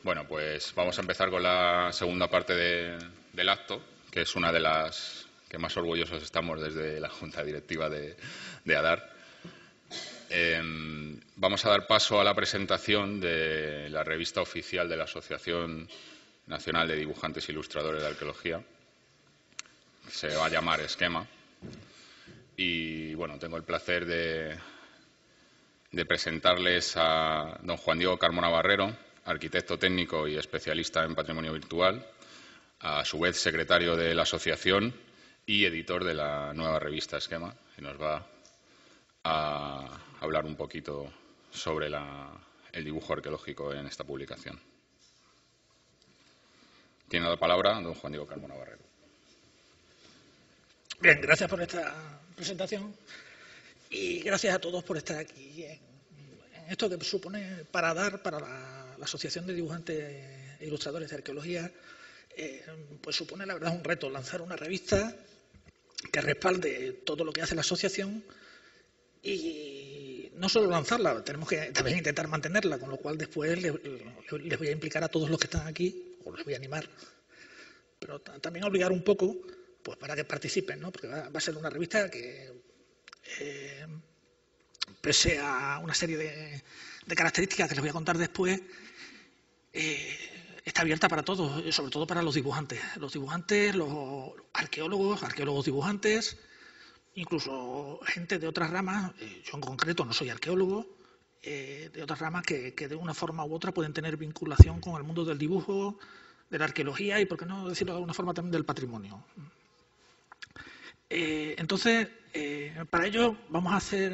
Bueno, pues vamos a empezar con la segunda parte del acto, que es una de las que más orgullosos estamos desde la Junta Directiva de ADAR. Vamos a dar paso a la presentación de la revista oficial de la Asociación Nacional de Dibujantes e Ilustradores de Arqueología. Se va a llamar Esquema. Y, bueno, tengo el placer de presentarles a don Juan Diego Carmona Barrero, arquitecto técnico y especialista en patrimonio virtual, a su vez secretario de la asociación y editor de la nueva revista Esquema, que nos va a hablar un poquito sobre el dibujo arqueológico en esta publicación. Tiene la palabra don Juan Diego Carmona Barrero. Bien, gracias por esta presentación y gracias a todos por estar aquí en esto que supone para la Asociación de Dibujantes e Ilustradores de Arqueología. Pues supone, la verdad, un reto lanzar una revista que respalde todo lo que hace la asociación y no solo lanzarla, tenemos que también intentar mantenerla, con lo cual después les voy a implicar a todos los que están aquí, o les voy a animar, pero también obligar un poco pues para que participen, ¿no? Porque va a ser una revista que, pese a una serie de características que les voy a contar después, está abierta para todos, sobre todo para los dibujantes, los arqueólogos dibujantes, incluso gente de otras ramas. Yo en concreto no soy arqueólogo, de otras ramas que de una forma u otra pueden tener vinculación con el mundo del dibujo, de la arqueología y, por qué no decirlo de alguna forma, también del patrimonio. Entonces, para ello vamos a hacer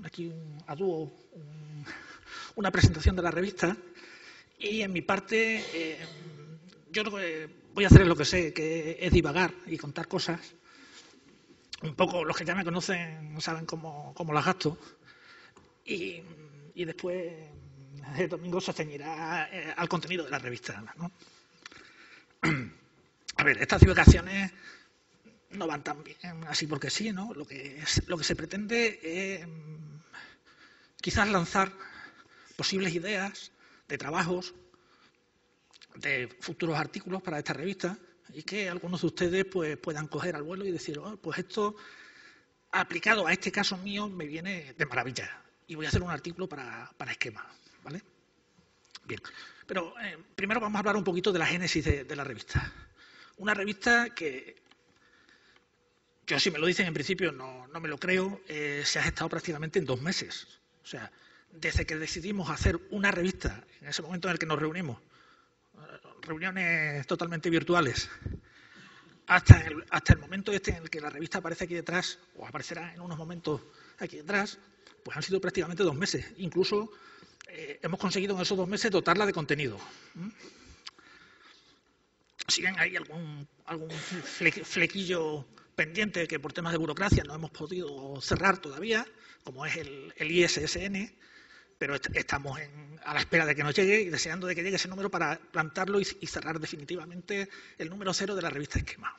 aquí a dúo una presentación de la revista y en mi parte yo lo que voy a hacer es lo que sé, que es divagar y contar cosas. Un poco los que ya me conocen saben cómo las gasto y después el domingo se ceñirá al contenido de la revista, ¿no? A ver, estas divagaciones no van tan bien así porque sí, ¿no? Lo que se pretende es quizás lanzar posibles ideas de trabajos, de futuros artículos para esta revista y que algunos de ustedes pues puedan coger al vuelo y decir, oh, pues esto aplicado a este caso mío me viene de maravilla y voy a hacer un artículo para Esquema, ¿vale? Bien, pero primero vamos a hablar un poquito de la génesis de la revista. Una revista que yo, si me lo dicen en principio, no me lo creo, se ha gestado prácticamente en 2 meses. O sea, desde que decidimos hacer una revista, en ese momento en el que nos reunimos, reuniones totalmente virtuales, hasta el momento en el que la revista aparece aquí detrás, o aparecerá en unos momentos aquí detrás, pues han sido prácticamente 2 meses. Incluso hemos conseguido en esos 2 meses dotarla de contenido. Si bien hay algún flequillo pendiente que por temas de burocracia no hemos podido cerrar todavía, como es el ISSN, pero estamos a la espera de que nos llegue y deseando de que llegue ese número para plantarlo y cerrar definitivamente el número 0 de la revista Esquema.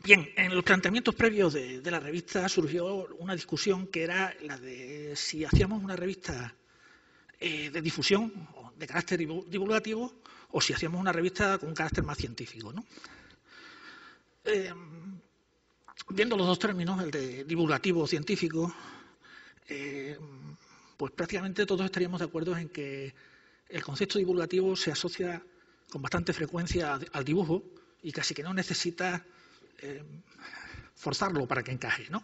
Bien, en los planteamientos previos de la revista surgió una discusión que era la de si hacíamos una revista de difusión, de carácter divulgativo, o si hacíamos una revista con un carácter más científico, ¿no? Viendo los dos términos, el de divulgativo o científico, pues prácticamente todos estaríamos de acuerdo en que el concepto divulgativo se asocia con bastante frecuencia al dibujo y casi que no necesita forzarlo para que encaje, ¿no?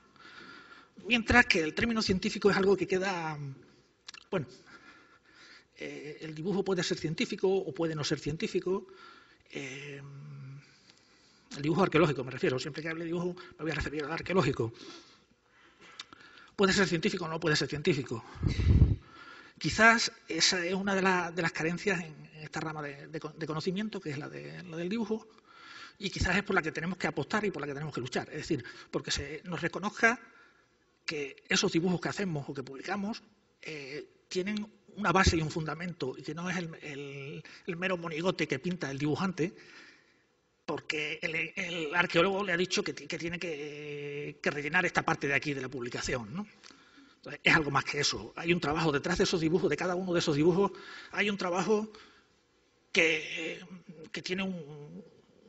Mientras que el término científico es algo que queda, bueno, el dibujo puede ser científico o puede no ser científico. El dibujo arqueológico me refiero, siempre que hable de dibujo me voy a referir al arqueológico. Puede ser científico o no puede ser científico. Quizás esa es una de las carencias en esta rama de conocimiento, que es la del dibujo, y quizás es por la que tenemos que apostar y por la que tenemos que luchar. Es decir, porque se nos reconozca que esos dibujos que hacemos o que publicamos tienen una base y un fundamento, y que no es el mero monigote que pinta el dibujante, porque el arqueólogo le ha dicho que tiene que rellenar esta parte de aquí de la publicación, ¿no? Entonces, es algo más que eso. Hay un trabajo detrás de esos dibujos, de cada uno de esos dibujos, hay un trabajo que tiene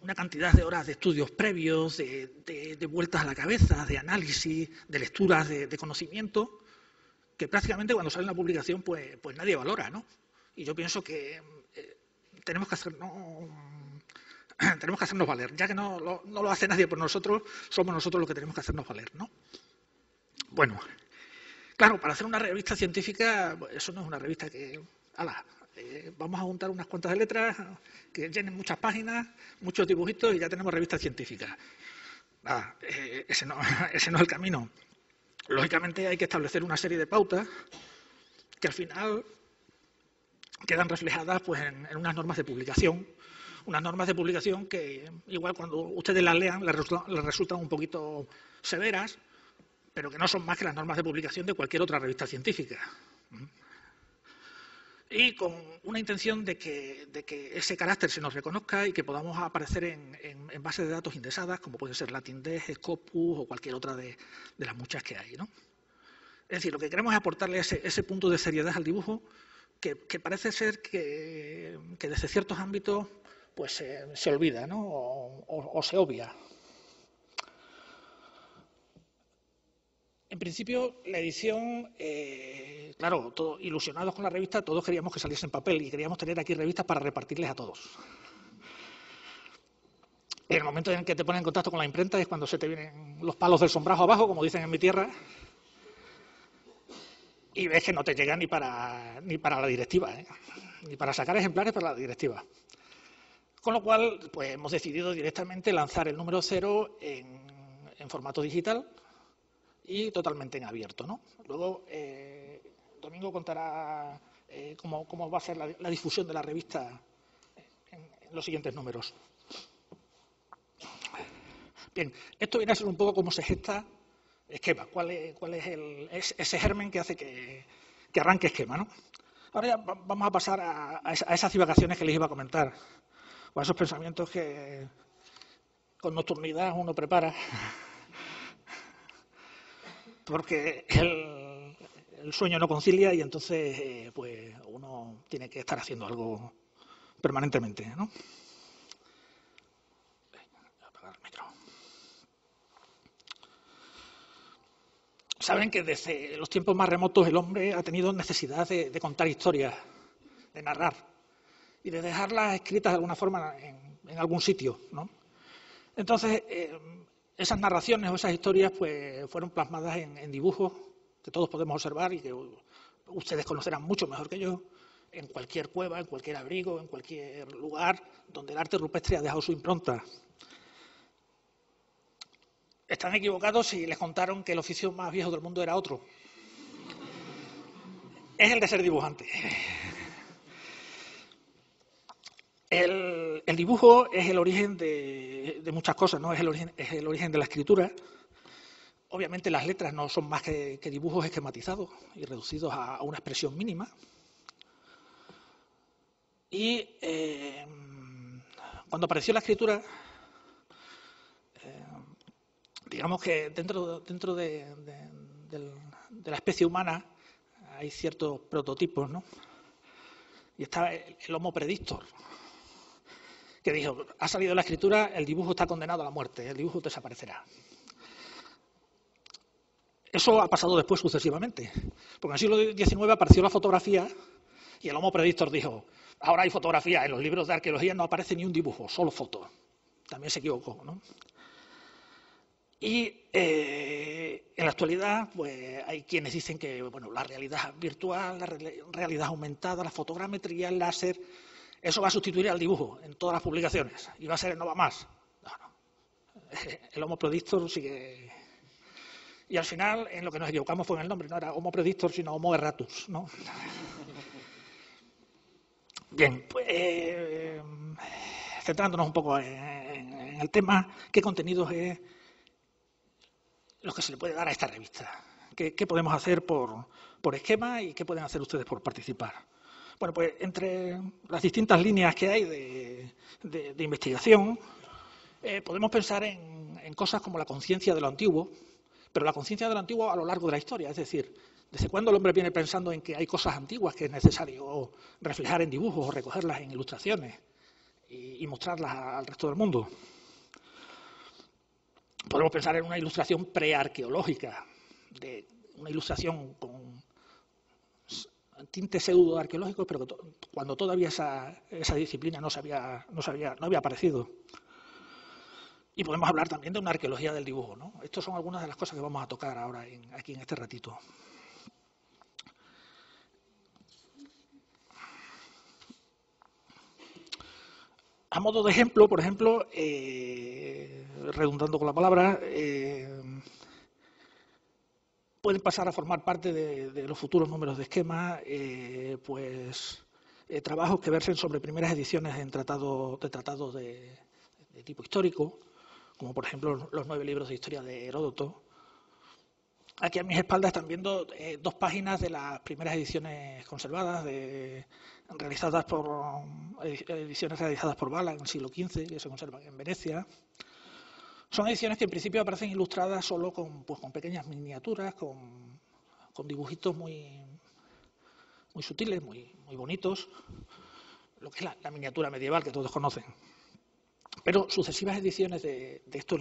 una cantidad de horas de estudios previos, de vueltas a la cabeza, de análisis, de lecturas, de conocimiento, que prácticamente cuando sale una publicación pues nadie valora, ¿no? Y yo pienso que tenemos que hacernos valer. Ya que no lo hace nadie por nosotros, somos nosotros los que tenemos que hacernos valer, ¿no? Bueno, claro, para hacer una revista científica, eso no es una revista que... vamos a juntar unas cuantas de letras que llenen muchas páginas, muchos dibujitos y ya tenemos revista científica. Nada, ese no es el camino. Lógicamente hay que establecer una serie de pautas que al final quedan reflejadas pues, en unas normas de publicación. Unas normas de publicación que igual cuando ustedes las lean les resultan un poquito severas, pero que no son más que las normas de publicación de cualquier otra revista científica. Y con una intención de que ese carácter se nos reconozca y que podamos aparecer en bases de datos indexadas, como puede ser LatinDex, Scopus o cualquier otra de las muchas que hay, ¿no? Es decir, lo que queremos es aportarle ese punto de seriedad al dibujo que parece ser que desde ciertos ámbitos pues se olvida, ¿no? o se obvia. En principio, la edición, claro, ilusionados con la revista, todos queríamos que saliese en papel y queríamos tener aquí revistas para repartirles a todos. En el momento en que te pones en contacto con la imprenta es cuando se te vienen los palos del sombrajo abajo, como dicen en mi tierra, y ves que no te llega ni para la directiva, ni para sacar ejemplares para la directiva. Con lo cual, pues hemos decidido directamente lanzar el número 0 en formato digital y totalmente en abierto, ¿no? Luego, Domingo contará cómo va a ser la difusión de la revista en los siguientes números. Bien, esto viene a ser un poco cómo se gesta Esquema, cuál es ese germen que hace que arranque Esquema, ¿no? Ahora ya vamos a pasar a esas divagaciones que les iba a comentar, o a esos pensamientos que con nocturnidad uno prepara, porque el sueño no concilia y entonces pues uno tiene que estar haciendo algo permanentemente, ¿no? Apagar el micro. Saben que desde los tiempos más remotos el hombre ha tenido necesidad de contar historias, de narrar y de dejarlas escritas de alguna forma en algún sitio, ¿no? Entonces, esas narraciones o esas historias pues, fueron plasmadas en dibujos que todos podemos observar y que ustedes conocerán mucho mejor que yo, en cualquier cueva, en cualquier abrigo, en cualquier lugar donde el arte rupestre ha dejado su impronta. Están equivocados si les contaron que el oficio más viejo del mundo era otro. Es el de ser dibujante. El dibujo es el origen de muchas cosas, ¿no? Es el origen de la escritura. Obviamente las letras no son más que dibujos esquematizados y reducidos a una expresión mínima. Y cuando apareció la escritura, digamos que dentro de la especie humana hay ciertos prototipos, ¿no? Y está el Homo predictor, que dijo, ha salido la escritura, el dibujo está condenado a la muerte, el dibujo desaparecerá. Eso ha pasado después sucesivamente, porque en el siglo XIX apareció la fotografía y el Homo predictor dijo, ahora hay fotografía, en los libros de arqueología no aparece ni un dibujo, solo fotos. También se equivocó, ¿no? Y en la actualidad pues hay quienes dicen que bueno, la realidad virtual, la realidad aumentada, la fotogrametría, el láser, eso va a sustituir al dibujo en todas las publicaciones y va a ser el no va más. No. El Homo predictor sigue. Y al final en lo que nos equivocamos fue en el nombre, no era Homo predictor sino Homo erratus, ¿no? Bien, pues centrándonos un poco en el tema, ¿qué contenidos es lo que se le puede dar a esta revista? ¿Qué podemos hacer por esquema y qué pueden hacer ustedes por participar? Bueno, pues entre las distintas líneas que hay de investigación, podemos pensar en cosas como la conciencia de lo antiguo, pero la conciencia de lo antiguo a lo largo de la historia, es decir, desde cuándo el hombre viene pensando en que hay cosas antiguas que es necesario reflejar en dibujos o recogerlas en ilustraciones y mostrarlas al resto del mundo. Podemos pensar en una ilustración prearqueológica, de una ilustración con tintes pseudo-arqueológicos, pero cuando todavía esa disciplina no había aparecido. Y podemos hablar también de una arqueología del dibujo, ¿no? Estas son algunas de las cosas que vamos a tocar ahora aquí en este ratito. A modo de ejemplo, por ejemplo, redundando con la palabra, pueden pasar a formar parte de los futuros números de esquema, trabajos que versen sobre primeras ediciones de tratados de tipo histórico, como por ejemplo los 9 libros de historia de Heródoto. Aquí a mis espaldas están viendo 2 páginas de las primeras ediciones conservadas, ediciones realizadas por Bala en el siglo XV, que se conservan en Venecia. Son ediciones que en principio aparecen ilustradas solo con pequeñas miniaturas, con dibujitos muy sutiles, muy bonitos, lo que es la miniatura medieval que todos conocen. Pero sucesivas ediciones de estos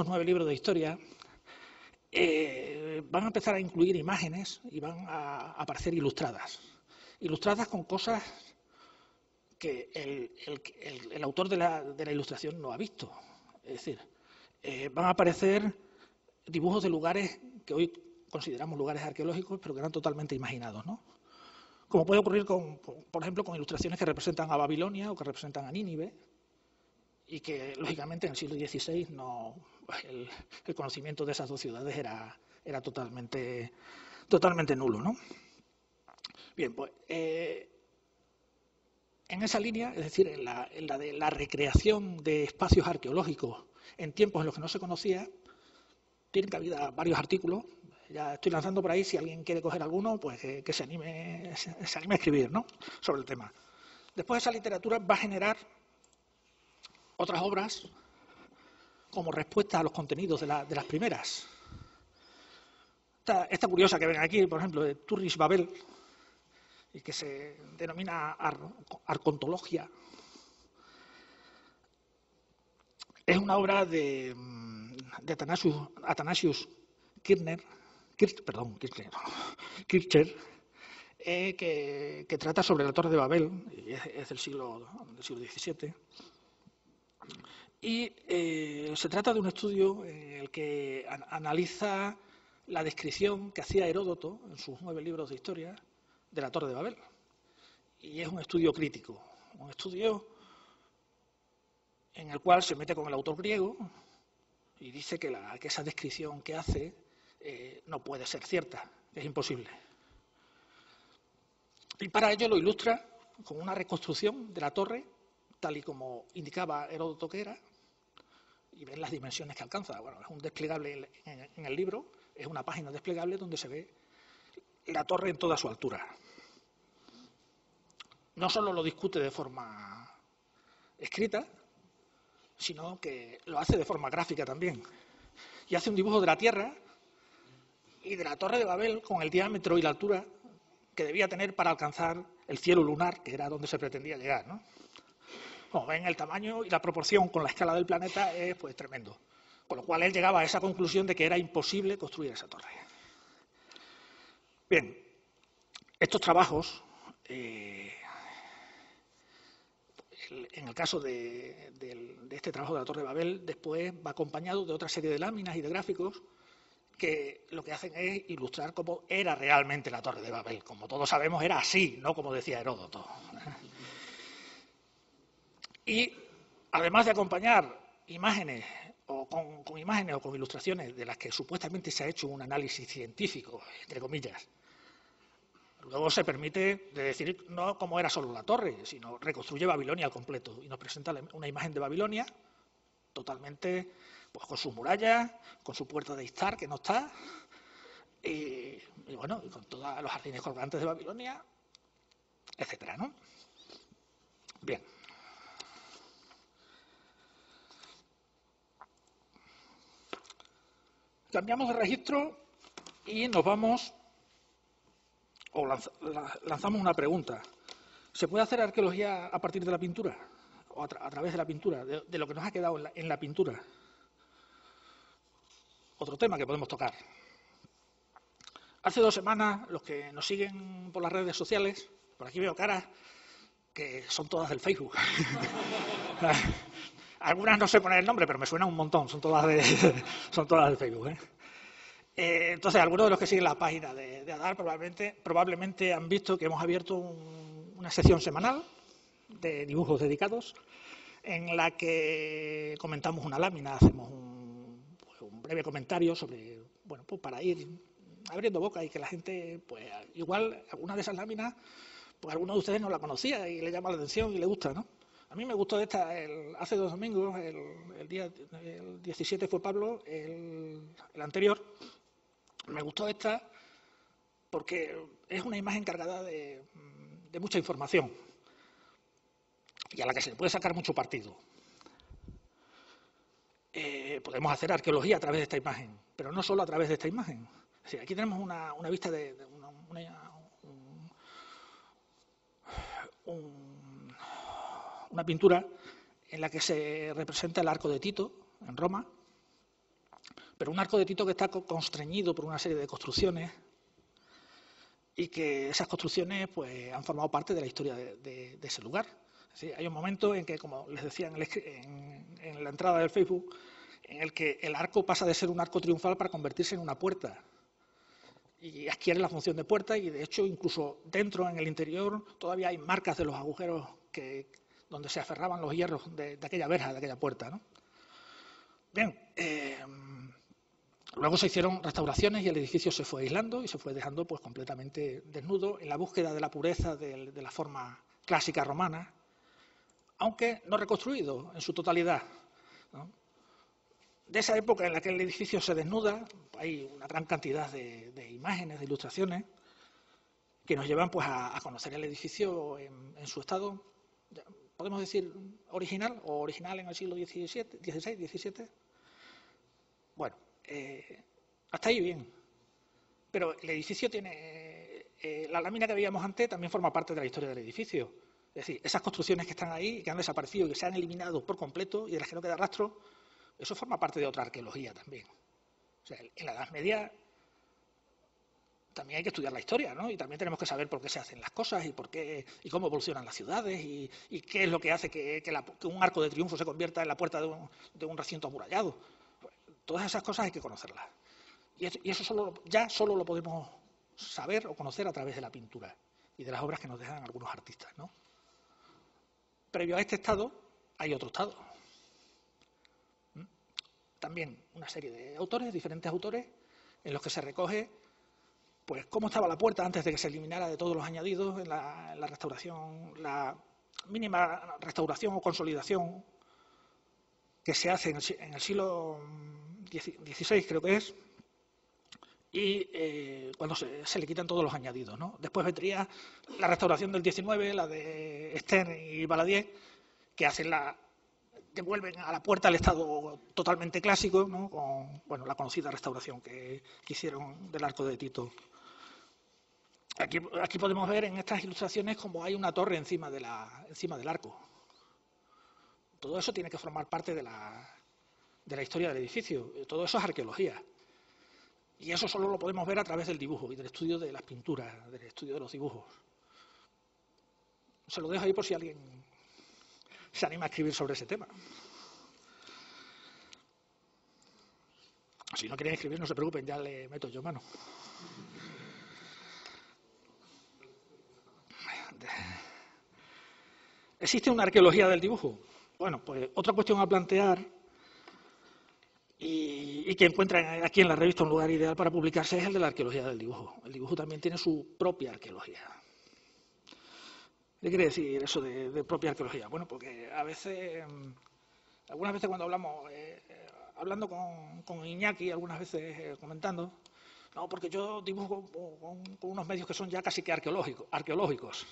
9 libros de historia van a empezar a incluir imágenes y van a aparecer ilustradas con cosas que el autor de la ilustración no ha visto. Es decir, van a aparecer dibujos de lugares que hoy consideramos lugares arqueológicos, pero que eran totalmente imaginados, ¿no? Como puede ocurrir, por ejemplo, con ilustraciones que representan a Babilonia o que representan a Nínive, y que, lógicamente, en el siglo XVI el conocimiento de esas 2 ciudades era totalmente nulo, ¿no? Bien, pues en esa línea, es decir, en la de la recreación de espacios arqueológicos en tiempos en los que no se conocía, tienen cabida varios artículos. Ya estoy lanzando por ahí, si alguien quiere coger alguno, pues que se anime a escribir, ¿no?, sobre el tema. Después esa literatura va a generar otras obras como respuesta a los contenidos de las primeras. Esta curiosa que ven aquí, por ejemplo, de Turris Babel, y que se denomina arcontología, es una obra de Athanasius Kircher, que trata sobre la Torre de Babel, es del siglo XVII, y se trata de un estudio en el que analiza la descripción que hacía Heródoto en sus 9 libros de historia de la Torre de Babel. Y es un estudio crítico, un estudio en el cual se mete con el autor griego y dice que esa descripción que hace no puede ser cierta, que es imposible. Y para ello lo ilustra con una reconstrucción de la torre, tal y como indicaba Heródoto que era, y ven las dimensiones que alcanza. Bueno, es un desplegable en el libro, es una página desplegable donde se ve la torre en toda su altura. No solo lo discute de forma escrita, sino que lo hace de forma gráfica también. Y hace un dibujo de la Tierra y de la Torre de Babel con el diámetro y la altura que debía tener para alcanzar el cielo lunar, que era donde se pretendía llegar, ¿no? Como ven, el tamaño y la proporción con la escala del planeta es pues tremendo. Con lo cual él llegaba a esa conclusión de que era imposible construir esa torre. Bien, estos trabajos, en el caso de este trabajo de la Torre de Babel, después va acompañado de otra serie de láminas y de gráficos que lo que hacen es ilustrar cómo era realmente la Torre de Babel. Como todos sabemos, era así, no como decía Heródoto. Y además de acompañar imágenes con imágenes o con ilustraciones de las que supuestamente se ha hecho un análisis científico, entre comillas, luego se permite decir no cómo era solo la torre, sino reconstruye Babilonia al completo y nos presenta una imagen de Babilonia totalmente, pues con sus murallas, con su puerta de Istar, que no está, y bueno, y con todos los jardines colgantes de Babilonia, etcétera, ¿no? Bien. cambiamos de registro y nos vamos, o lanzamos una pregunta. ¿Se puede hacer arqueología a partir de la pintura? O a través de la pintura, de lo que nos ha quedado en la pintura. Otro tema que podemos tocar. Hace 2 semanas, los que nos siguen por las redes sociales, por aquí veo caras que son todas del Facebook. Algunas no sé poner el nombre, pero me suena un montón, son todas del Facebook. Entonces, algunos de los que siguen la página de ADAR probablemente han visto que hemos abierto una sección semanal de dibujos dedicados en la que comentamos una lámina, hacemos un breve comentario sobre, bueno, pues para ir abriendo boca y que la gente, pues igual alguna de esas láminas, pues alguno de ustedes no la conocía y le llama la atención y le gusta, ¿no? A mí me gustó esta, hace 2 domingos, el 17 fue Pablo, el anterior, me gustó esta porque es una imagen cargada de mucha información y a la que se le puede sacar mucho partido. Podemos hacer arqueología a través de esta imagen, pero no solo a través de esta imagen. O sea, aquí tenemos una vista de una pintura en la que se representa el arco de Tito, en Roma, pero un arco de Tito que está constreñido por una serie de construcciones y que esas construcciones pues, han formado parte de la historia de ese lugar. Es decir, hay un momento en que, como les decía en la entrada del Facebook, en el que el arco pasa de ser un arco triunfal para convertirse en una puerta y adquiere la función de puerta y, de hecho, incluso dentro, en el interior, todavía hay marcas de los agujeros donde se aferraban los hierros de aquella verja, de aquella puerta, ¿no? Bien, luego se hicieron restauraciones y el edificio se fue aislando y se fue dejando pues, completamente desnudo en la búsqueda de la pureza de la forma clásica romana, aunque no reconstruido en su totalidad, ¿no? De esa época en la que el edificio se desnuda, hay una gran cantidad de imágenes, de ilustraciones, que nos llevan pues, a conocer el edificio en su estado, podemos decir, original o original en el siglo XVI. Bueno, hasta ahí bien. Pero el edificio tiene... la lámina que veíamos antes también forma parte de la historia del edificio. Es decir, esas construcciones que están ahí, que han desaparecido y que se han eliminado por completo y de las que no queda rastro, eso forma parte de otra arqueología también. O sea, en la Edad Media también hay que estudiar la historia, ¿no? Y también tenemos que saber por qué se hacen las cosas y por qué y cómo evolucionan las ciudades y qué es lo que hace que un arco de triunfo se convierta en la puerta de un recinto amurallado. Todas esas cosas hay que conocerlas. Y eso solo lo podemos saber o conocer a través de la pintura y de las obras que nos dejan algunos artistas, ¿no? Previo a este estado hay otro estado. También una serie de autores, diferentes autores, en los que se recoge pues cómo estaba la puerta antes de que se eliminara de todos los añadidos en la restauración, la mínima restauración o consolidación que se hace en el siglo XVI, creo que es, y cuando se le quitan todos los añadidos, ¿no? Después vendría la restauración del XIX, la de Stern y Valadier, que devuelven a la puerta el estado totalmente clásico, ¿no? Con la conocida restauración que hicieron del arco de Tito. Aquí podemos ver en estas ilustraciones cómo hay una torre encima del arco. Todo eso tiene que formar parte de la historia del edificio. Todo eso es arqueología. Y eso solo lo podemos ver a través del dibujo y del estudio de las pinturas, del estudio de los dibujos. Se lo dejo ahí por si alguien se anima a escribir sobre ese tema. Si no quieren escribir, no se preocupen, ya le meto yo mano. ¿Existe una arqueología del dibujo? Bueno, pues otra cuestión a plantear y que encuentran aquí en la revista un lugar ideal para publicarse es el de la arqueología del dibujo. El dibujo también tiene su propia arqueología. ¿Qué quiere decir eso de propia arqueología? Bueno, porque algunas veces cuando hablando con Iñaki, algunas veces comentando, no, porque yo dibujo con unos medios que son ya casi que arqueológicos,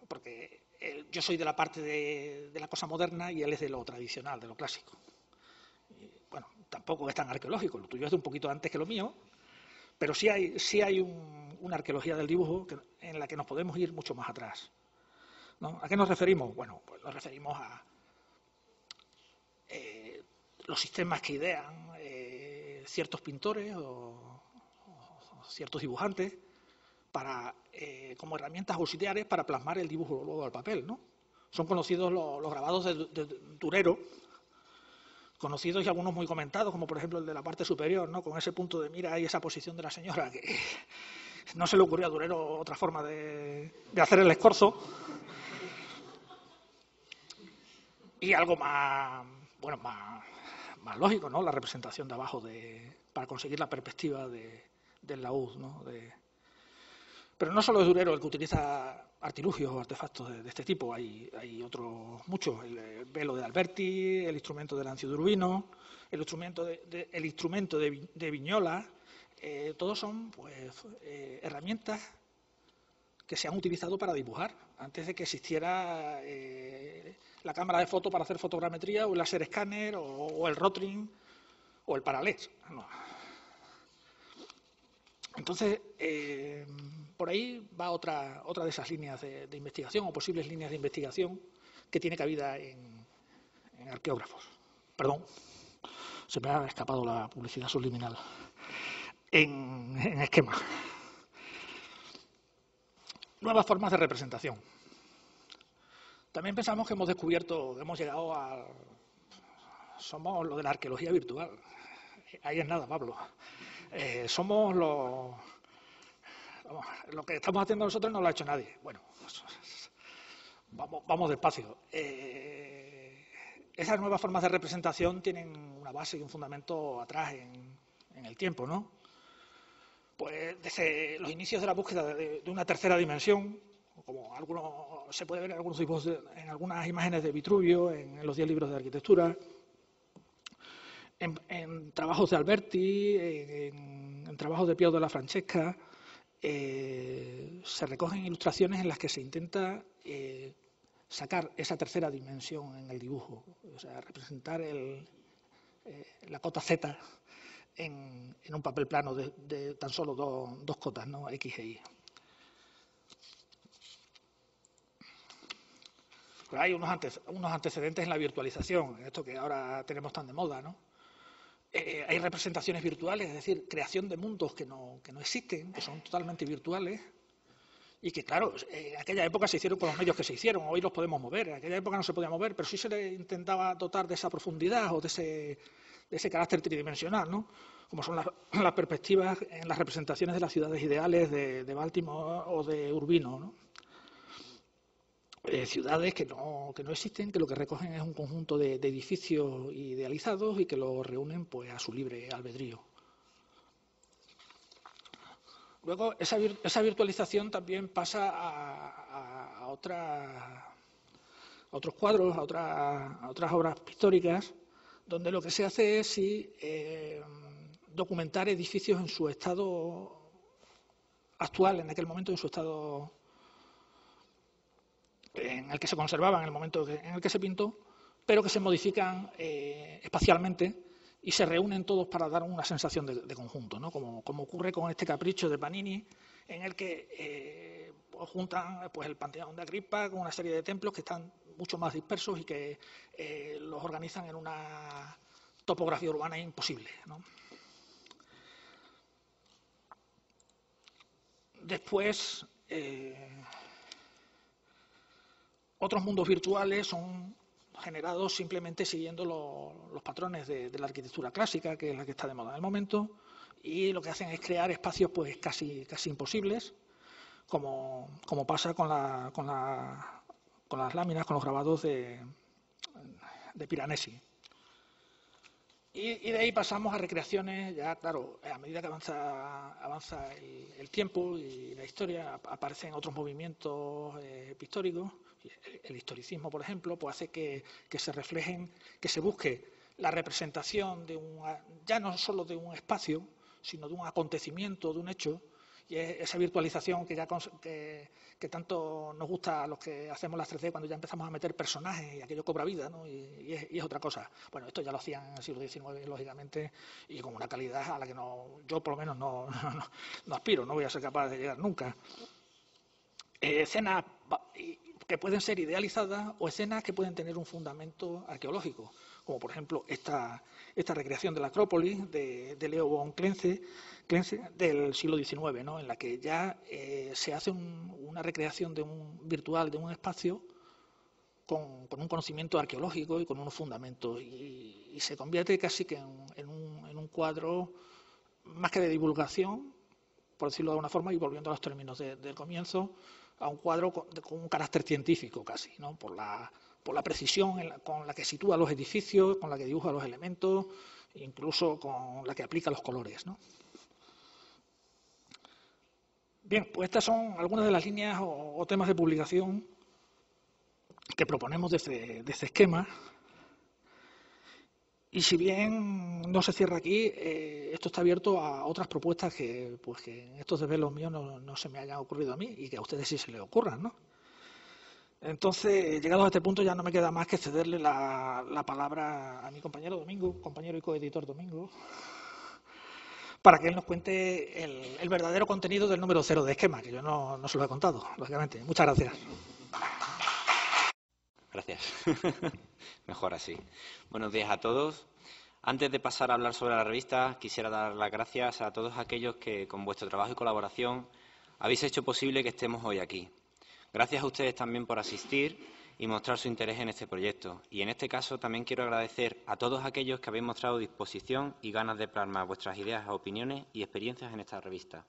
porque yo soy de la parte de la cosa moderna y él es de lo tradicional, de lo clásico. bueno, tampoco es tan arqueológico, lo tuyo es de un poquito antes que lo mío, pero sí hay una arqueología del dibujo en la que nos podemos ir mucho más atrás, ¿no? ¿A qué nos referimos? Bueno, pues nos referimos a los sistemas que idean ciertos pintores o ciertos dibujantes para, como herramientas auxiliares para plasmar el dibujo luego al papel, ¿no? Son conocidos los grabados de Durero, conocidos y algunos muy comentados, como por ejemplo el de la parte superior, ¿no? Con ese punto de mira y esa posición de la señora, que no se le ocurrió a Durero otra forma de hacer el escorzo. Y algo más, bueno, más lógico, ¿no? La representación de abajo para conseguir la perspectiva del laúd, ¿no? Pero no solo es Durero el que utiliza artilugios o artefactos de este tipo, hay otros muchos, el velo de Alberti, el instrumento de Lancio de Urbino, el instrumento de Vignola, todos son pues, herramientas que se han utilizado para dibujar, antes de que existiera la cámara de foto para hacer fotogrametría, o el láser escáner, o el Rotring, o el Parallels. No. Entonces, por ahí va otra de esas líneas de investigación, o posibles líneas de investigación, que tiene cabida en arqueógrafos. Perdón, se me ha escapado la publicidad subliminal. En esquema. Nuevas formas de representación. También pensamos que hemos llegado a... Somos lo de la arqueología virtual. Ahí es nada, Pablo. Somos lo que estamos haciendo nosotros no lo ha hecho nadie. Bueno, vamos despacio. Esas nuevas formas de representación tienen una base y un fundamento atrás en el tiempo, ¿no? Pues desde los inicios de la búsqueda de una tercera dimensión, como se puede ver en algunos dibujos, en algunas imágenes de Vitruvio, en los 10 libros de arquitectura, en trabajos de Alberti, en trabajos de Piero della Francesca, se recogen ilustraciones en las que se intenta sacar esa tercera dimensión en el dibujo, o sea, representar la cota Z en un papel plano de tan solo dos cotas, ¿no? X e Y. Pero hay unos antecedentes en la virtualización, esto que ahora tenemos tan de moda, ¿no? Hay representaciones virtuales, es decir, creación de mundos que no existen, que son totalmente virtuales y que, claro, en aquella época se hicieron con los medios que se hicieron, hoy los podemos mover, en aquella época no se podía mover, pero sí se le intentaba dotar de esa profundidad o de ese carácter tridimensional, ¿no? Como son las perspectivas en las representaciones de las ciudades ideales de Baltimore o de Urbino, ¿no? Ciudades que no existen, que lo que recogen es un conjunto de edificios idealizados y que los reúnen pues a su libre albedrío. Luego, esa virtualización también pasa a otros cuadros, a otras obras pictóricas, donde lo que se hace es documentar edificios en su estado actual, en aquel momento, en su estado en el que se conservaban en el momento en el que se pintó, pero que se modifican espacialmente y se reúnen todos para dar una sensación de conjunto, ¿no? Como ocurre con este capricho de Panini, en el que juntan pues, el Panteón de Agripa con una serie de templos que están mucho más dispersos y que los organizan en una topografía urbana imposible, ¿no? Después, otros mundos virtuales son generados simplemente siguiendo los patrones de la arquitectura clásica, que es la que está de moda en el momento, y lo que hacen es crear espacios pues casi imposibles, como pasa con las láminas, con los grabados de Piranesi. Y de ahí pasamos a recreaciones, ya claro, a medida que avanza el tiempo y la historia, aparecen otros movimientos pictóricos. El historicismo, por ejemplo, pues hace que se reflejen, que se busque la representación ya no solo de un espacio, sino de un acontecimiento, de un hecho, y es esa virtualización que tanto nos gusta a los que hacemos las 3D, cuando ya empezamos a meter personajes y aquello cobra vida, ¿no? y es otra cosa. Bueno, esto ya lo hacían en el siglo XIX, lógicamente, y con una calidad a la que yo por lo menos no aspiro, no voy a ser capaz de llegar nunca. Escenas que pueden ser idealizadas o escenas que pueden tener un fundamento arqueológico, como por ejemplo esta recreación de la Acrópolis de Leo von Klenze del siglo XIX, ¿no? En la que ya se hace una recreación virtual de un espacio con un conocimiento arqueológico y con unos fundamentos, y se convierte casi que en un cuadro más que de divulgación, por decirlo de alguna forma, y volviendo a los términos del comienzo, a un cuadro con un carácter científico casi, ¿no? Por la precisión con la que sitúa los edificios, con la que dibuja los elementos, incluso con la que aplica los colores, ¿no? Bien, pues estas son algunas de las líneas o temas de publicación que proponemos de este esquema. Y si bien no se cierra aquí, esto está abierto a otras propuestas que en estos desvelos míos no se me hayan ocurrido a mí y que a ustedes sí se les ocurran, ¿no? Entonces, llegados a este punto, ya no me queda más que cederle la palabra a mi compañero Domingo, compañero y coeditor Domingo, para que él nos cuente el verdadero contenido del número 0 de esquema, que yo no se lo he contado, lógicamente. Muchas gracias. Gracias. Mejor así. Buenos días a todos. Antes de pasar a hablar sobre la revista, quisiera dar las gracias a todos aquellos que, con vuestro trabajo y colaboración, habéis hecho posible que estemos hoy aquí. Gracias a ustedes también por asistir y mostrar su interés en este proyecto. Y en este caso también quiero agradecer a todos aquellos que habéis mostrado disposición y ganas de plasmar vuestras ideas, opiniones y experiencias en esta revista.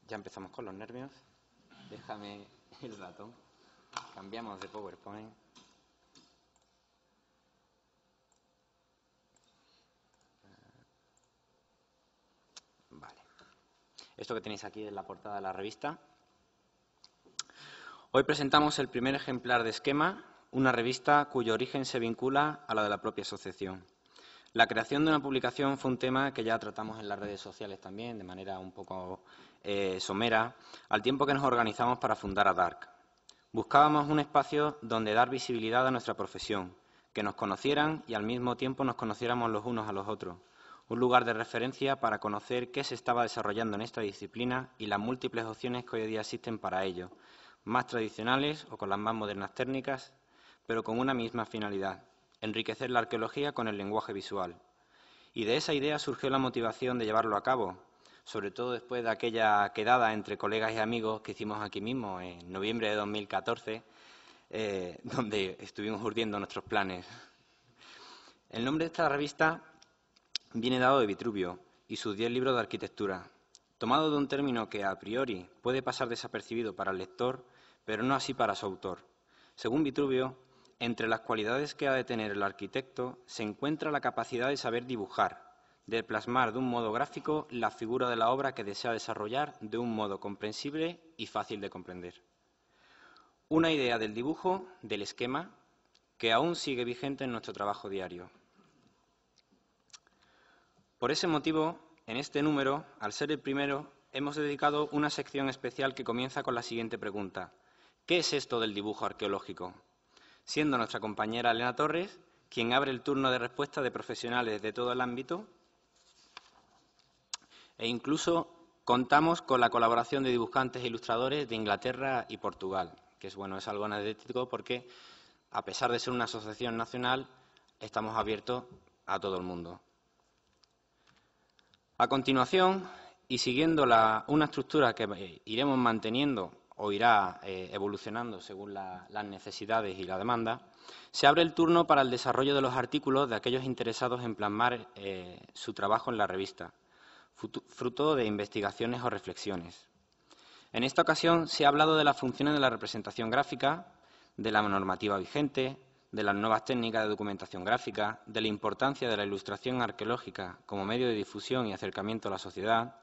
Ya empezamos con los nervios. Déjame el ratón. Cambiamos de PowerPoint. Vale. Esto que tenéis aquí es la portada de la revista. Hoy presentamos el primer ejemplar de Esquema, una revista cuyo origen se vincula a la de la propia asociación. La creación de una publicación fue un tema que ya tratamos en las redes sociales también, de manera un poco somera, al tiempo que nos organizamos para fundar a DARC. Buscábamos un espacio donde dar visibilidad a nuestra profesión, que nos conocieran y al mismo tiempo nos conociéramos los unos a los otros. Un lugar de referencia para conocer qué se estaba desarrollando en esta disciplina y las múltiples opciones que hoy día existen para ello, más tradicionales o con las más modernas técnicas, pero con una misma finalidad: enriquecer la arqueología con el lenguaje visual. Y de esa idea surgió la motivación de llevarlo a cabo, sobre todo después de aquella quedada entre colegas y amigos que hicimos aquí mismo en noviembre de 2014, donde estuvimos urdiendo nuestros planes. El nombre de esta revista viene dado de Vitruvio y sus 10 libros de arquitectura, tomado de un término que a priori puede pasar desapercibido para el lector, pero no así para su autor. Según Vitruvio, entre las cualidades que ha de tener el arquitecto se encuentra la capacidad de saber dibujar, de plasmar de un modo gráfico la figura de la obra que desea desarrollar de un modo comprensible y fácil de comprender. Una idea del dibujo, del esquema, que aún sigue vigente en nuestro trabajo diario. Por ese motivo, en este número, al ser el primero, hemos dedicado una sección especial que comienza con la siguiente pregunta: ¿qué es esto del dibujo arqueológico? Siendo nuestra compañera Elena Torres quien abre el turno de respuesta de profesionales de todo el ámbito, e incluso contamos con la colaboración de dibujantes e ilustradores de Inglaterra y Portugal, que es algo anecdótico porque, a pesar de ser una asociación nacional, estamos abiertos a todo el mundo. A continuación, y siguiendo una estructura que iremos manteniendo o irá evolucionando según las necesidades y la demanda, se abre el turno para el desarrollo de los artículos de aquellos interesados en plasmar su trabajo en la revista, fruto de investigaciones o reflexiones. En esta ocasión se ha hablado de las funciones de la representación gráfica, de la normativa vigente, de las nuevas técnicas de documentación gráfica, de la importancia de la ilustración arqueológica como medio de difusión y acercamiento a la sociedad.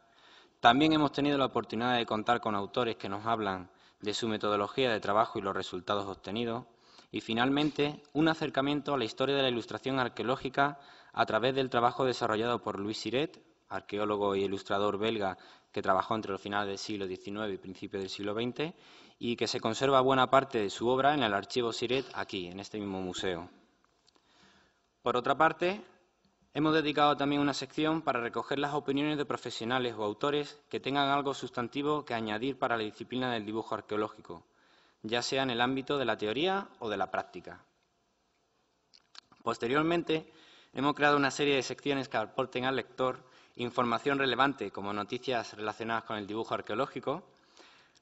También hemos tenido la oportunidad de contar con autores que nos hablan de su metodología de trabajo y los resultados obtenidos, Y, finalmente, un acercamiento a la historia de la ilustración arqueológica a través del trabajo desarrollado por Louis Siret, arqueólogo e ilustrador belga que trabajó entre los finales del siglo XIX y principios del siglo XX, y que se conserva buena parte de su obra en el archivo Siret aquí, en este mismo museo. Por otra parte, hemos dedicado también una sección para recoger las opiniones de profesionales o autores que tengan algo sustantivo que añadir para la disciplina del dibujo arqueológico, ya sea en el ámbito de la teoría o de la práctica. Posteriormente, hemos creado una serie de secciones que aporten al lector información relevante, como noticias relacionadas con el dibujo arqueológico,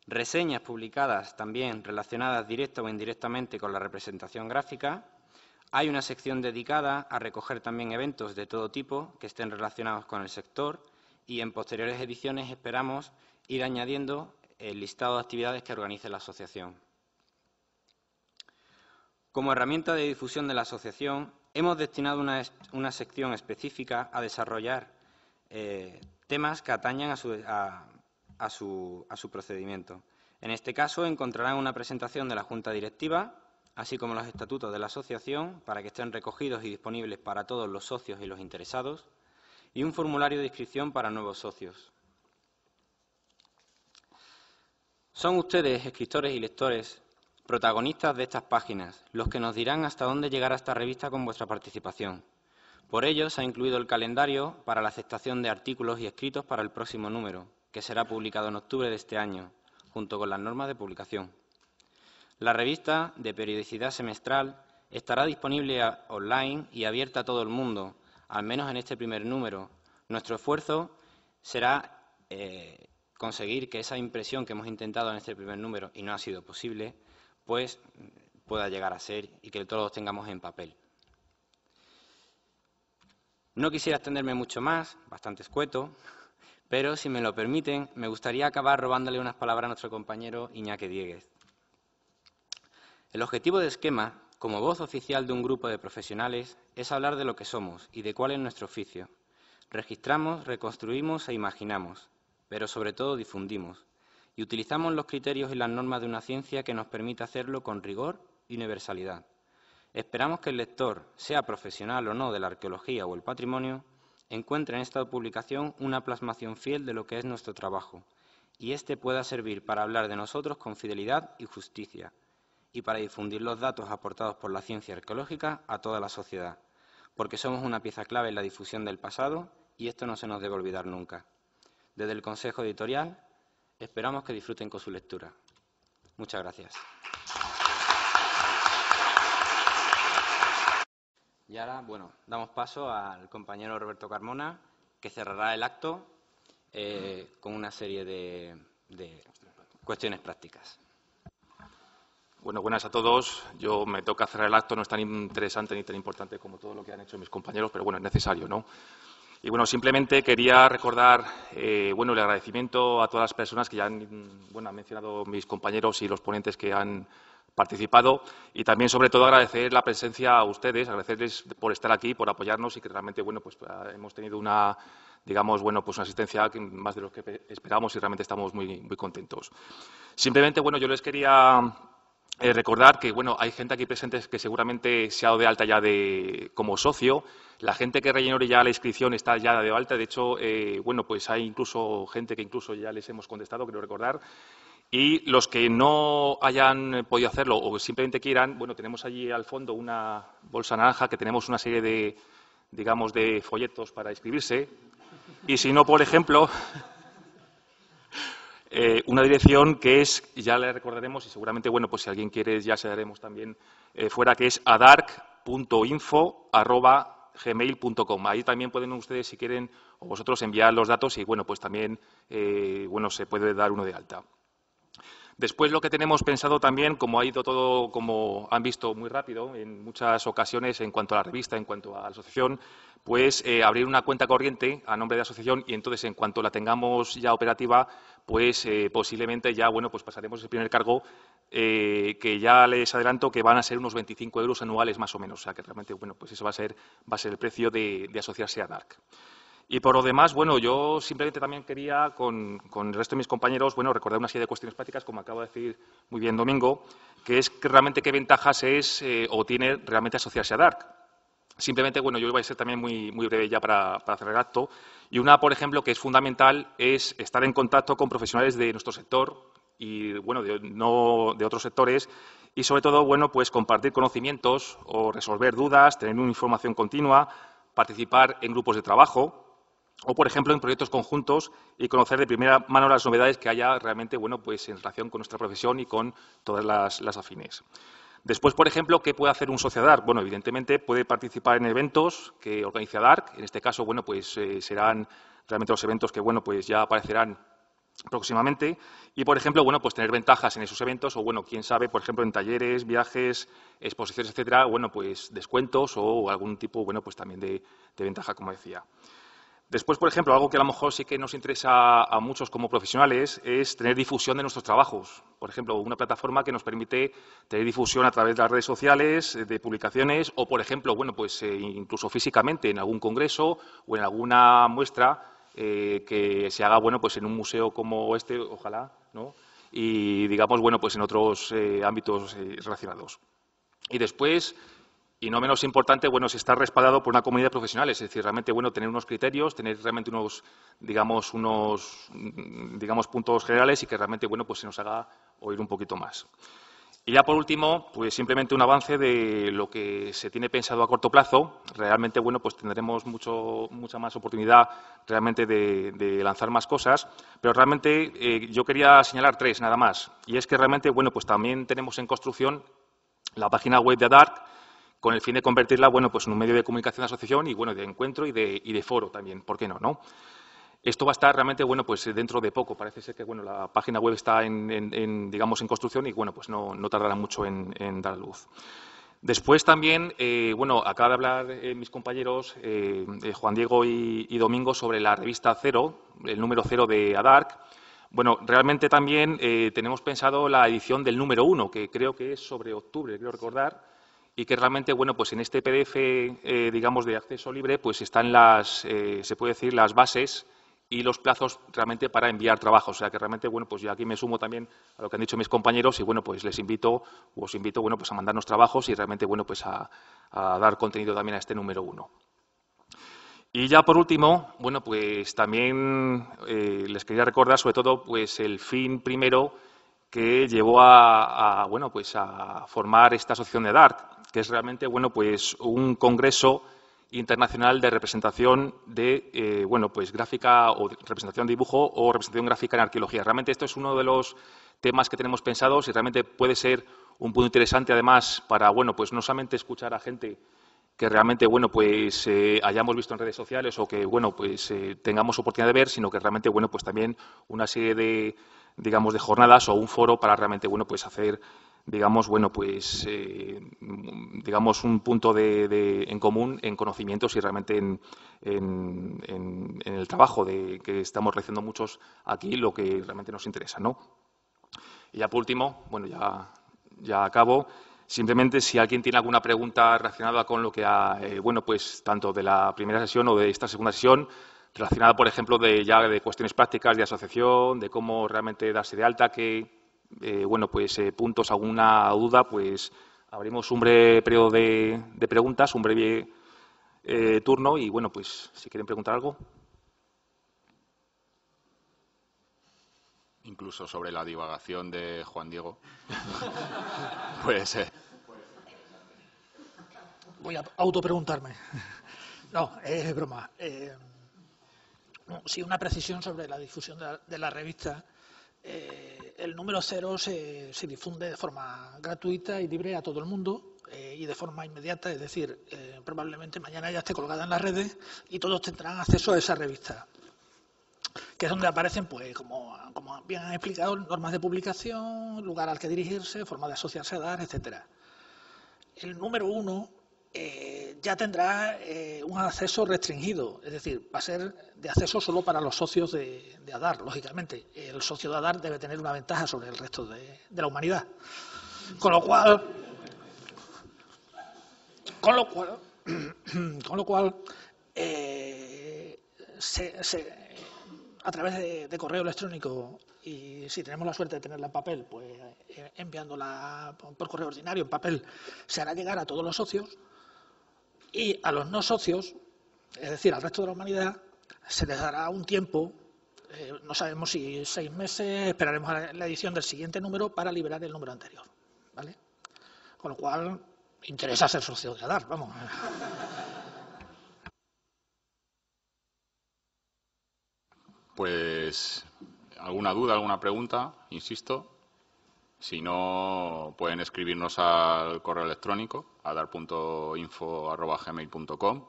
reseñas publicadas también relacionadas directa o indirectamente con la representación gráfica. Hay una sección dedicada a recoger también eventos de todo tipo que estén relacionados con el sector, y en posteriores ediciones esperamos ir añadiendo el listado de actividades que organice la asociación. Como herramienta de difusión de la asociación, hemos destinado una sección específica a desarrollar temas que atañan a su procedimiento. En este caso, encontrarán una presentación de la Junta Directiva, así como los estatutos de la asociación, para que estén recogidos y disponibles para todos los socios y los interesados, y un formulario de inscripción para nuevos socios. Son ustedes, escritores y lectores, protagonistas de estas páginas, los que nos dirán hasta dónde llegará esta revista con vuestra participación. Por ello, se ha incluido el calendario para la aceptación de artículos y escritos para el próximo número, que será publicado en octubre de este año, junto con las normas de publicación. La revista, de periodicidad semestral, estará disponible online y abierta a todo el mundo, al menos en este primer número. Nuestro esfuerzo será conseguir que esa impresión que hemos intentado en este primer número y no ha sido posible, pues pueda llegar a ser y que todos tengamos en papel. No quisiera extenderme mucho más, bastante escueto, pero si me lo permiten, me gustaría acabar robándole unas palabras a nuestro compañero Iñaki Dieguez. El objetivo de Esquema, como voz oficial de un grupo de profesionales, es hablar de lo que somos y de cuál es nuestro oficio. Registramos, reconstruimos e imaginamos, pero sobre todo difundimos, y utilizamos los criterios y las normas de una ciencia que nos permite hacerlo con rigor y universalidad. Esperamos que el lector, sea profesional o no de la arqueología o el patrimonio, encuentre en esta publicación una plasmación fiel de lo que es nuestro trabajo, y éste pueda servir para hablar de nosotros con fidelidad y justicia, y para difundir los datos aportados por la ciencia arqueológica a toda la sociedad, porque somos una pieza clave en la difusión del pasado y esto no se nos debe olvidar nunca. Desde el Consejo Editorial, esperamos que disfruten con su lectura. Muchas gracias. Y ahora, damos paso al compañero Roberto Carmona, que cerrará el acto con una serie de cuestiones prácticas. Bueno, buenas a todos. Yo me toca cerrar el acto, no es tan interesante ni tan importante como todo lo que han hecho mis compañeros, pero bueno, es necesario, ¿no? Y bueno, simplemente quería recordar, el agradecimiento a todas las personas que ya han mencionado mis compañeros y los ponentes que han participado, y también, sobre todo, agradecer la presencia a ustedes, agradecerles por estar aquí, por apoyarnos y que realmente, hemos tenido una asistencia más de lo que esperábamos y realmente estamos muy contentos. Simplemente, yo les quería recordar que, hay gente aquí presente que seguramente se ha dado de alta ya como socio. La gente que rellenó ya la inscripción está ya de alta. De hecho, hay incluso gente que incluso ya les hemos contestado, creo recordar. Y los que no hayan podido hacerlo o simplemente quieran, tenemos allí al fondo una bolsa naranja que tenemos una serie de folletos para inscribirse. Y si no, por ejemplo, una dirección que es, ya le recordaremos y seguramente, si alguien quiere ya se daremos también fuera, que es adarc.info@gmail.com. Ahí también pueden ustedes, si quieren, o vosotros enviar los datos y, también, se puede dar uno de alta. Después, lo que tenemos pensado también, como ha ido todo, como han visto, muy rápido, en muchas ocasiones, en cuanto a la revista, en cuanto a la asociación, abrir una cuenta corriente a nombre de la asociación y entonces, en cuanto la tengamos ya operativa, posiblemente ya, pasaremos el primer cargo, que ya les adelanto que van a ser unos 25 € anuales más o menos. O sea, que realmente, eso va a ser el precio de asociarse a DARC. Y por lo demás, yo simplemente también quería, con el resto de mis compañeros, recordar una serie de cuestiones prácticas, como acaba de decir muy bien Domingo, que es que realmente qué ventajas es o tiene realmente asociarse a Dark. Simplemente, bueno, yo voy a ser también muy breve ya para cerrar el acto. Y una, por ejemplo, que es fundamental es estar en contacto con profesionales de nuestro sector y, bueno, no de otros sectores y, sobre todo, bueno, pues compartir conocimientos o resolver dudas, tener una información continua, participar en grupos de trabajo o, por ejemplo, en proyectos conjuntos y conocer de primera mano las novedades que haya realmente, bueno, pues en relación con nuestra profesión y con todas las afines. Después, por ejemplo, ¿qué puede hacer un socio de Dark? Bueno, evidentemente puede participar en eventos que organiza Dark. En este caso, bueno, pues serán realmente los eventos que, bueno, pues ya aparecerán próximamente. Y, por ejemplo, bueno, pues tener ventajas en esos eventos o, bueno, quién sabe, por ejemplo, en talleres, viajes, exposiciones, etcétera, bueno, pues descuentos o algún tipo, bueno, pues también de ventaja, como decía. Después, por ejemplo, algo que a lo mejor sí que nos interesa a muchos como profesionales es tener difusión de nuestros trabajos. Por ejemplo, una plataforma que nos permite tener difusión a través de las redes sociales, de publicaciones o, por ejemplo, bueno, pues incluso físicamente en algún congreso o en alguna muestra que se haga, bueno, pues en un museo como este, ojalá, ¿no? Y, digamos, bueno, pues en otros ámbitos relacionados. Y después, y no menos importante, bueno, es estar respaldado por una comunidad de profesionales, es decir, realmente, bueno, tener unos criterios, tener realmente unos puntos generales y que realmente, bueno, pues se nos haga oír un poquito más. Y ya por último, pues simplemente un avance de lo que se tiene pensado a corto plazo. Realmente, bueno, pues tendremos mucha más oportunidad realmente de lanzar más cosas, pero realmente yo quería señalar 3 nada más. Y es que realmente, bueno, pues también tenemos en construcción la página web de Dark, con el fin de convertirla, bueno, pues en un medio de comunicación de asociación y, bueno, de encuentro y de foro también, ¿por qué no, no? Esto va a estar realmente, bueno, pues dentro de poco. Parece ser que, bueno, la página web está digamos, en construcción y, bueno, pues no tardará mucho en dar a luz. Después también, bueno, acaba de hablar mis compañeros Juan Diego y Domingo sobre la revista Cero, el número 0 de ADARC. Bueno, realmente también tenemos pensado la edición del número 1, que creo que es sobre octubre, creo recordar, y que realmente, bueno, pues en este PDF, digamos, de acceso libre, pues están se puede decir, las bases y los plazos realmente para enviar trabajos. O sea, que realmente, bueno, pues yo aquí me sumo también a lo que han dicho mis compañeros y, bueno, pues os invito, bueno, pues a mandarnos trabajos y realmente, bueno, pues a dar contenido también a este número 1. Y ya por último, bueno, pues también les quería recordar, sobre todo, pues el fin primero que llevó bueno, pues a formar esta asociación de Dark, que es realmente, bueno, pues un congreso internacional de representación de, bueno, pues gráfica o representación de dibujo o representación gráfica en arqueología. Realmente esto es uno de los temas que tenemos pensados y realmente puede ser un punto interesante, además, para, bueno, pues no solamente escuchar a gente que realmente, bueno, pues hayamos visto en redes sociales o que, bueno, pues tengamos oportunidad de ver, sino que realmente, bueno, pues también una serie de, digamos, de jornadas o un foro para realmente, bueno, pues hacer, digamos, bueno, pues, digamos, un punto en común en conocimientos y realmente en el trabajo que estamos realizando muchos aquí, lo que realmente nos interesa, ¿no? Y ya por último, bueno, ya acabo. Simplemente, si alguien tiene alguna pregunta relacionada con lo que bueno, pues tanto de la primera sesión o de esta segunda sesión, relacionada, por ejemplo, de cuestiones prácticas de asociación, de cómo realmente darse de alta, bueno, pues puntos, alguna duda, pues abrimos un breve periodo de preguntas, un breve turno y, bueno, pues si quieren preguntar algo. Incluso sobre la divagación de Juan Diego. Pues voy a autopreguntarme. No, es broma. Sí, una precisión sobre la difusión de la revista. El número 0 se difunde de forma gratuita y libre a todo el mundo y de forma inmediata, es decir, probablemente mañana ya esté colgada en las redes y todos tendrán acceso a esa revista, que es donde aparecen, pues, como bien han explicado, normas de publicación, lugar al que dirigirse, forma de asociarse a DAR, etcétera. El número 1 ya tendrá un acceso restringido, es decir, va a ser de acceso solo para los socios de ADAR, lógicamente. El socio de ADAR debe tener una ventaja sobre el resto de la humanidad. Con lo cual a través de correo electrónico y si tenemos la suerte de tenerla en papel, pues enviándola por correo ordinario en papel, se hará llegar a todos los socios, y a los no socios, es decir, al resto de la humanidad, se les dará un tiempo, no sabemos si 6 meses, esperaremos a la edición del siguiente número para liberar el número anterior, ¿vale? Con lo cual, interesa ser socio de ADAR, vamos. Pues, ¿alguna duda, alguna pregunta? Insisto. Si no, pueden escribirnos al correo electrónico, adar.info@gmail.com.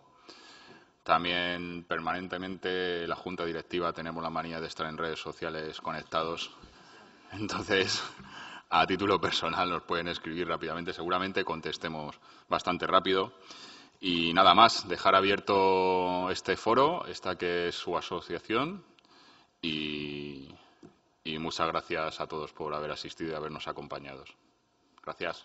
También, permanentemente, la Junta Directiva tenemos la manía de estar en redes sociales conectados. Entonces, a título personal nos pueden escribir rápidamente. Seguramente contestemos bastante rápido. Y nada más, dejar abierto este foro, esta que es su asociación. Y muchas gracias a todos por haber asistido y habernos acompañado. Gracias.